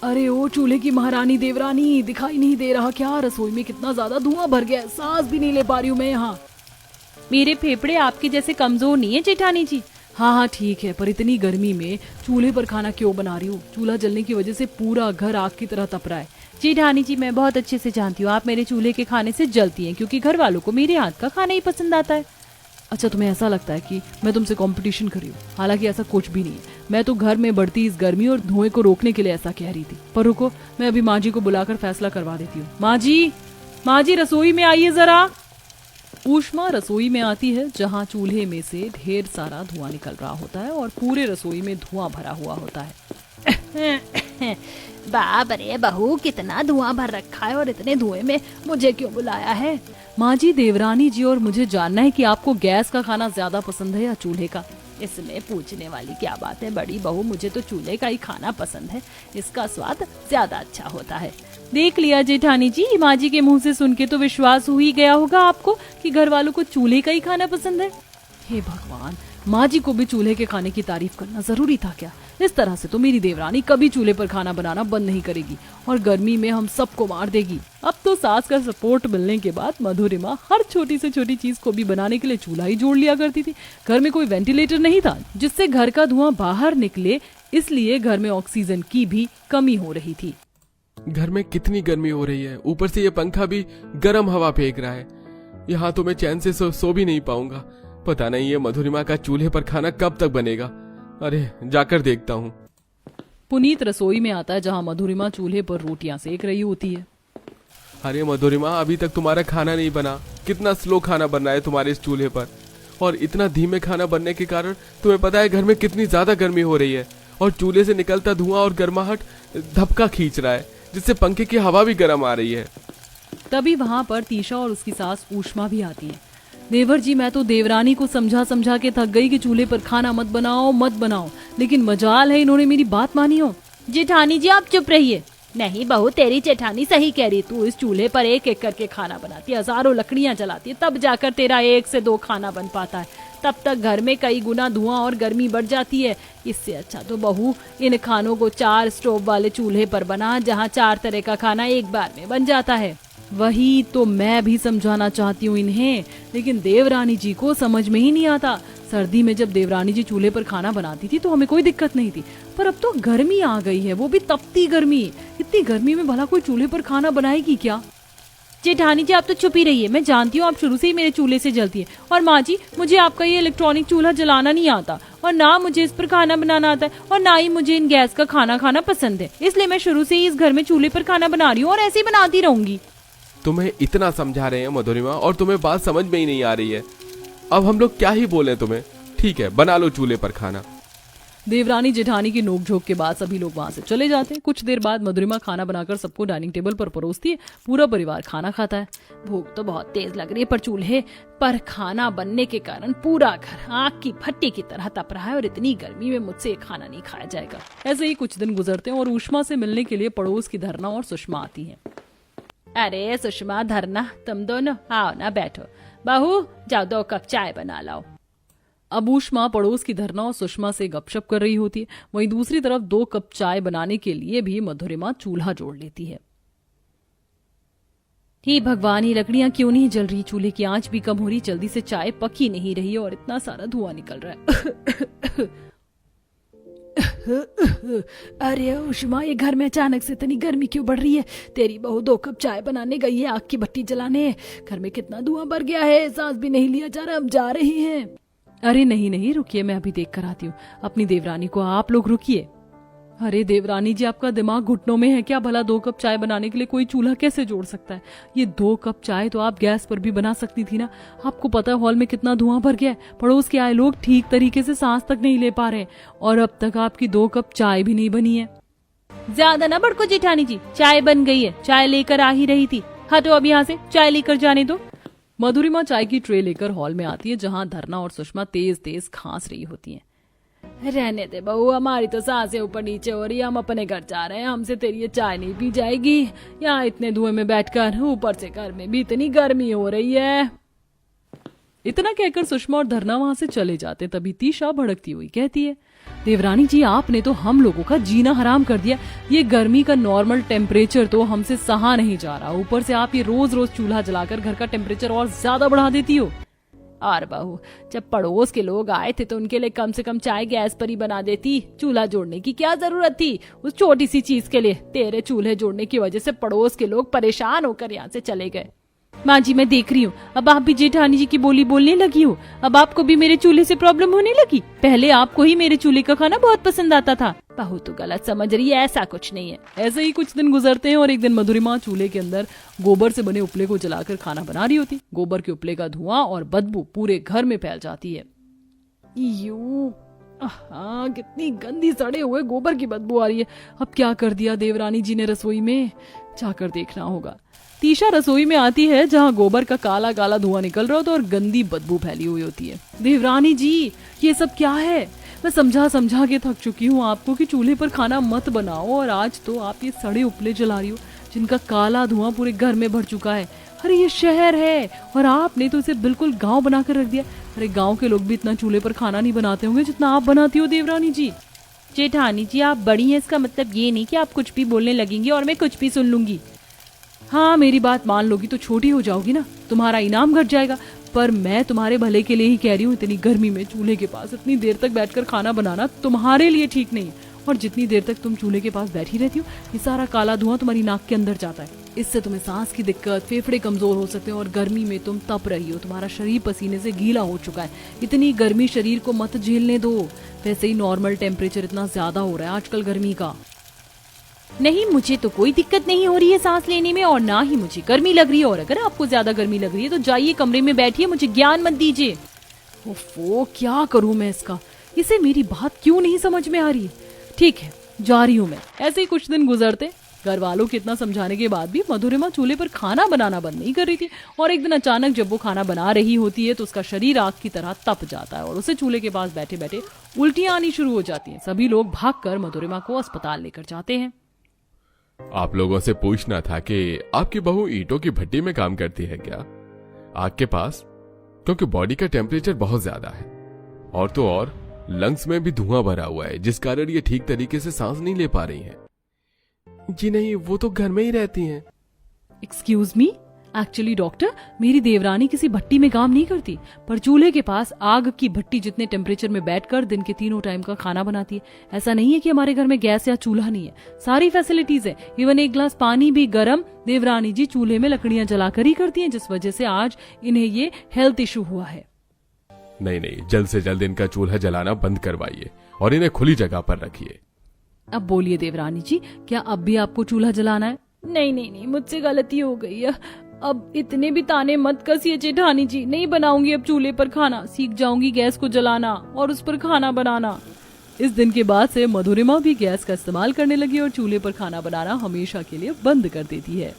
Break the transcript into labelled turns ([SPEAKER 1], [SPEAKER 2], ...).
[SPEAKER 1] अरे ओ चूल्हे की महारानी देवरानी, दिखाई नहीं दे रहा क्या? रसोई में कितना ज्यादा धुआं भर गया है, सांस भी नहीं ले पा रही हूँ मैं यहाँ।
[SPEAKER 2] मेरे फेफड़े आपके जैसे कमजोर नहीं है जेठानी जी।
[SPEAKER 1] हाँ हाँ ठीक है, पर इतनी गर्मी में चूल्हे पर खाना क्यों बना रही हूँ? चूल्हा जलने की वजह से पूरा घर आग की तरह तप रहा है।
[SPEAKER 2] जेठानी जी मैं बहुत अच्छे से जानती हूँ आप मेरे चूल्हे के खाने से जलती हैं, क्योंकि घर वालों को मेरे हाथ का खाना ही पसंद आता है।
[SPEAKER 1] अच्छा, तुम्हें ऐसा लगता है कि मैं तुमसे कंपटीशन कर रही हूँ? हालांकि ऐसा कुछ भी नहीं है। मैं तो घर में बढ़ती इस गर्मी और धुएं को रोकने के लिए ऐसा कह रही थी। पर रुको, मैं अभी माँ जी को बुलाकर फैसला करवा देती हूँ। माँ जी रसोई में आइए जरा। ऊष्मा रसोई में आती है, जहाँ चूल्हे में से ढेर सारा धुआं निकल रहा होता है और पूरे रसोई में धुआं भरा हुआ होता है।
[SPEAKER 2] बाप रे बहू, कितना धुआं भर रखा है और इतने धुएं में मुझे क्यों बुलाया है?
[SPEAKER 1] माँ जी, देवरानी जी और मुझे जानना है कि आपको गैस का खाना ज्यादा पसंद है या चूल्हे का?
[SPEAKER 2] इसमें पूछने वाली क्या बात है बड़ी बहू, मुझे तो चूल्हे का ही खाना पसंद है, इसका स्वाद ज्यादा अच्छा होता है।
[SPEAKER 1] देख लिया जेठानी जी, माँ जी के मुंह से सुन के तो विश्वास हो ही गया होगा आपको कि घर वालों को चूल्हे का ही खाना पसंद है। हे भगवान, माँ जी को भी चूल्हे के खाने की तारीफ करना जरूरी था क्या? इस तरह से तो मेरी देवरानी कभी चूल्हे पर खाना बनाना बंद नहीं करेगी और गर्मी में हम सबको मार देगी। अब तो सास का सपोर्ट मिलने के बाद मधुरिमा हर छोटी से छोटी चीज को भी बनाने के लिए चूल्हा ही जोड़ लिया करती थी। घर में कोई वेंटिलेटर नहीं था जिससे घर का धुआं बाहर निकले, इसलिए घर में ऑक्सीजन की भी कमी हो रही थी।
[SPEAKER 3] घर में कितनी गर्मी हो रही है, ऊपर से ये पंखा भी गर्म हवा फेंक रहा है। यहाँ तो मैं चैन से सो भी नहीं पाऊंगा। पता नहीं ये मधुरिमा का चूल्हे पर खाना कब तक बनेगा। अरे जाकर देखता हूँ।
[SPEAKER 1] पुनीत रसोई में आता है, जहाँ मधुरिमा चूल्हे पर रोटियां सेक रही होती है।
[SPEAKER 3] अरे मधुरिमा, अभी तक तुम्हारा खाना नहीं बना। कितना स्लो खाना बन रहा है तुम्हारे इस चूल्हे पर, और इतना धीमे खाना बनने के कारण तुम्हें पता है घर में कितनी ज्यादा गर्मी हो रही है, और चूल्हे से निकलता धुआं और गर्माहट धपका खींच रहा है, जिससे पंखे की हवा भी गर्म आ रही है।
[SPEAKER 1] तभी वहाँ पर तीशा और उसकी सास ऊष्मा भी आती है। देवर जी, मैं तो देवरानी को समझा समझा के थक गई कि चूल्हे पर खाना मत बनाओ, लेकिन मजाल है इन्होंने मेरी बात मानी हो।
[SPEAKER 2] जेठानी जी आप चुप रहिए। नहीं बहू, तेरी जेठानी सही कह रही। तू इस चूल्हे पर एक एक करके खाना बनाती है, हजारों लकड़ियां जलाती है, तब जाकर तेरा 1 से 2 खाना बन पाता है। तब तक घर में कई गुना धुआं और गर्मी बढ़ जाती है। इससे अच्छा तो बहू इन खानों को 4 स्टोव वाले चूल्हे पर बना, जहाँ 4 तरह का खाना एक बार में बन जाता है। वही तो मैं भी समझाना चाहती हूँ इन्हें, लेकिन देवरानी जी को समझ में ही नहीं आता। सर्दी में जब देवरानी जी चूल्हे पर खाना बनाती थी तो हमें कोई दिक्कत नहीं थी, पर अब तो गर्मी आ गई है, वो भी तपती गर्मी। इतनी गर्मी में भला कोई चूल्हे पर खाना बनाएगी क्या? जेठानी जी आप तो चुप ही रहिए। मैं जानती हूँ आप शुरू से ही मेरे चूल्हे से जलती है। और माँ जी, मुझे आपका ये इलेक्ट्रॉनिक चूल्हा जलाना नहीं आता, और ना मुझे इस पर खाना बनाना आता है, और ना ही मुझे इन गैस का खाना खाना पसंद है। इसलिए मैं शुरू से ही इस घर में चूल्हे पर खाना बना रही हूँ और ऐसे ही बनाती रहूंगी।
[SPEAKER 3] तुम्हें इतना समझा रहे हैं मधुरिमा, और तुम्हें बात समझ में ही नहीं आ रही है। अब हम लोग क्या ही बोले तुम्हें। ठीक है, बना लो चूल्हे पर खाना।
[SPEAKER 1] देवरानी जेठानी की नोकझोंक के बाद सभी लोग वहां से चले जाते हैं। कुछ देर बाद मधुरिमा खाना बनाकर सबको डाइनिंग टेबल पर परोसती है। पूरा परिवार खाना खाता है।
[SPEAKER 2] भूख तो बहुत तेज लग रही है, पर चूल्हे पर खाना बनने के कारण पूरा घर आग की भट्टी की तरह तप रहा है, और इतनी गर्मी में मुझसे खाना नहीं खाया जाएगा।
[SPEAKER 1] ऐसे ही कुछ दिन गुजरते हैं और ऊष्मा से मिलने के लिए पड़ोस की धरना और सुषमा आती है।
[SPEAKER 2] अरे सुषमा, धरना, तुम दोनों आओ ना, बैठो। बहू जाओ 2 कप चाय बना लाओ।
[SPEAKER 1] अब ऊष्मा पड़ोस की धरना और सुषमा से गपशप कर रही होती है, वहीं दूसरी तरफ 2 कप चाय बनाने के लिए भी मधुरिमा चूल्हा जोड़ लेती है। हे भगवान, ये लकड़ियां क्यों नहीं जल रही? चूल्हे की आंच भी कम हो रही, जल्दी से चाय पक ही नहीं रही और इतना सारा धुआं निकल रहा है।
[SPEAKER 2] अरे उष्मा, ये घर में अचानक से इतनी गर्मी क्यों बढ़ रही है? तेरी बहू 2 कप चाय बनाने गई है आग की भट्टी जलाने। घर में कितना धुआं भर गया है, सांस भी नहीं लिया जा रहा। हम जा रही हैं।
[SPEAKER 1] अरे नहीं, रुकिए, मैं अभी देख कर आती हूँ। अपनी देवरानी को आप लोग रुकिए। अरे देवरानी जी, आपका दिमाग घुटनों में है क्या? भला 2 कप चाय बनाने के लिए कोई चूल्हा कैसे जोड़ सकता है? ये 2 कप चाय तो आप गैस पर भी बना सकती थी ना। आपको पता है हॉल में कितना धुआं भर गया है। पड़ोस के आए लोग ठीक तरीके से सांस तक नहीं ले पा रहे, और अब तक आपकी 2 कप चाय भी नहीं बनी है।
[SPEAKER 2] ज्यादा ना भड़को जेठानी जी, चाय बन गई है, चाय लेकर आ ही रही थी। हटो अब यहाँ से, चाय लेकर जाने दो।
[SPEAKER 1] मधुरिमा चाय की ट्रे लेकर हॉल में आती है, जहाँ धरना और सुषमा तेज तेज खांस रही होती हैं।
[SPEAKER 2] रहने दे बहू, हमारी तो सांसें ऊपर नीचे हो रही है, हम अपने घर जा रहे हैं। हमसे तेरी ये चाय नहीं पी जाएगी यहाँ इतने धुएं में बैठकर। ऊपर से घर में भी इतनी गर्मी हो रही है।
[SPEAKER 1] इतना कहकर सुषमा और धरना वहां से चले जाते। तभी तीशा भड़कती हुई कहती है, देवरानी जी, आपने तो हम लोगों का जीना हराम कर दिया। ये गर्मी का नॉर्मल टेम्परेचर तो हमसे सहा नहीं जा रहा, ऊपर से आप ये रोज रोज चूल्हा जलाकर घर का टेम्परेचर और ज्यादा बढ़ा देती हो।
[SPEAKER 2] और बहू, जब पड़ोस के लोग आए थे तो उनके लिए कम से कम चाय गैस पर ही बना देती, चूल्हा जोड़ने की क्या जरूरत थी उस छोटी सी चीज के लिए। तेरे चूल्हे जोड़ने की वजह से पड़ोस के लोग परेशान होकर यहाँ से चले गए।
[SPEAKER 1] माँ जी, मैं देख रही हूँ अब आप भी जेठानी जी की बोली बोलने लगी हो। अब आपको भी मेरे चूल्हे से प्रॉब्लम होने लगी। पहले आपको ही मेरे चूल्हे का खाना बहुत पसंद आता था।
[SPEAKER 2] बहू तो गलत समझ रही है, ऐसा कुछ नहीं है।
[SPEAKER 1] ऐसे ही कुछ दिन गुजरते हैं और एक दिन मधुरिमा चूल्हे के अंदर गोबर से बने उपले को जलाकर खाना बना रही होती। गोबर के उपले का धुआं और बदबू पूरे घर में फैल जाती है। कितनी गंदी सड़े हुए गोबर की बदबू आ रही है। अब क्या कर दिया देवरानी जी ने रसोई में, जाकर देखना होगा। तीशा रसोई में आती है जहाँ गोबर का काला काला धुआं निकल रहा होता है और गंदी बदबू फैली हुई होती है। देवरानी जी, ये सब क्या है? मैं समझा समझा के थक चुकी हूँ आपको कि चूल्हे पर खाना मत बनाओ, और आज तो आप ये सड़े उपले जला रही हो जिनका काला धुआं पूरे घर में भर चुका है। अरे ये शहर है और आपने तो इसे बिल्कुल गांव बनाकर रख दिया। अरे गांव के लोग भी इतना चूल्हे पर खाना नहीं बनाते होंगे जितना आप बनाती हो देवरानी जी।
[SPEAKER 2] जेठानी जी, आप बड़ी हैं, इसका मतलब ये नहीं कि आप कुछ भी बोलने लगेंगी और मैं कुछ भी सुन लूंगी।
[SPEAKER 1] हाँ, मेरी बात मान लोगी तो छोटी हो जाओगी ना, तुम्हारा इनाम घट जाएगा। पर मैं तुम्हारे भले के लिए ही कह रही हूँ, इतनी गर्मी में चूल्हे के पास इतनी देर तक बैठकर खाना बनाना तुम्हारे लिए ठीक नहीं। और जितनी देर तक तुम चूल्हे के पास बैठी रहती हो, ये सारा काला धुआं तुम्हारी नाक के अंदर जाता है। इससे तुम्हें सांस की दिक्कत, फेफड़े कमजोर हो सकते हैं, और गर्मी में तुम तप रही हो, तुम्हारा शरीर पसीने से गीला हो चुका है। इतनी गर्मी शरीर को मत झेलने दो। वैसे ही नॉर्मल टेम्परेचर इतना ज्यादा हो रहा है आजकल गर्मी का।
[SPEAKER 2] नहीं, मुझे तो कोई दिक्कत नहीं हो रही है सांस लेने में, और ना ही मुझे गर्मी लग रही है। और अगर आपको ज्यादा गर्मी लग रही है तो जाइए कमरे में बैठिए, मुझे ज्ञान मत दीजिए।
[SPEAKER 1] ओफो, क्या करूं मैं इसका? इसे मेरी बात क्यों नहीं समझ में आ रही है? ठीक है, जा रही हूँ मैं। ऐसे ही कुछ दिन गुजरते। घर वालों के इतना समझाने के बाद भी मधुरिमा चूल्हे पर खाना बनाना बंद नहीं कर रही थी। और एक दिन अचानक जब वो खाना बना रही होती है तो उसका शरीर आग की तरह तप जाता है और उसे चूल्हे के पास बैठे बैठे उल्टियां आनी शुरू हो जाती हैं। सभी लोग भागकर मधुरिमा को अस्पताल लेकर जाते हैं।
[SPEAKER 3] आप लोगों से पूछना था कि आपकी बहू ईंटों की भट्टी में काम करती है क्या, आग के पास? क्योंकि बॉडी का टेम्परेचर बहुत ज्यादा है, और तो और लंग्स में भी धुआं भरा हुआ है, जिस कारण ये ठीक तरीके से सांस नहीं ले पा रही हैं। जी नहीं, वो तो घर में ही रहती हैं।
[SPEAKER 1] एक्सक्यूज मी, एक्चुअली डॉक्टर, मेरी देवरानी किसी भट्टी में काम नहीं करती, पर चूल्हे के पास आग की भट्टी जितने टेम्परेचर में बैठकर दिन के 3 टाइम का खाना बनाती है। ऐसा नहीं है कि हमारे घर में गैस या चूल्हा नहीं है, सारी फैसिलिटीज है। इवन एक गिलास पानी भी गर्म देवरानी जी चूल्हे में लकड़ियां जलाकर ही करती हैं, जिस वजह से आज इन्हें ये हेल्थ इशू हुआ है।
[SPEAKER 3] नहीं, जल्द से जल्द इनका चूल्हा जलाना बंद करवाइए और इन्हें खुली जगह पर रखिए।
[SPEAKER 1] अब बोलिए देवरानी जी, क्या अब भी आपको चूल्हा जलाना है?
[SPEAKER 2] नहीं, मुझसे गलती हो गई है। अब इतने भी ताने मत कसिए जेठानी जी, नहीं बनाऊंगी अब चूल्हे पर खाना, सीख जाऊंगी गैस को जलाना और उस पर खाना बनाना।
[SPEAKER 1] इस दिन के बाद से मधुरिमा भी गैस का इस्तेमाल करने लगी और चूल्हे पर खाना बनाना हमेशा के लिए बंद कर देती है।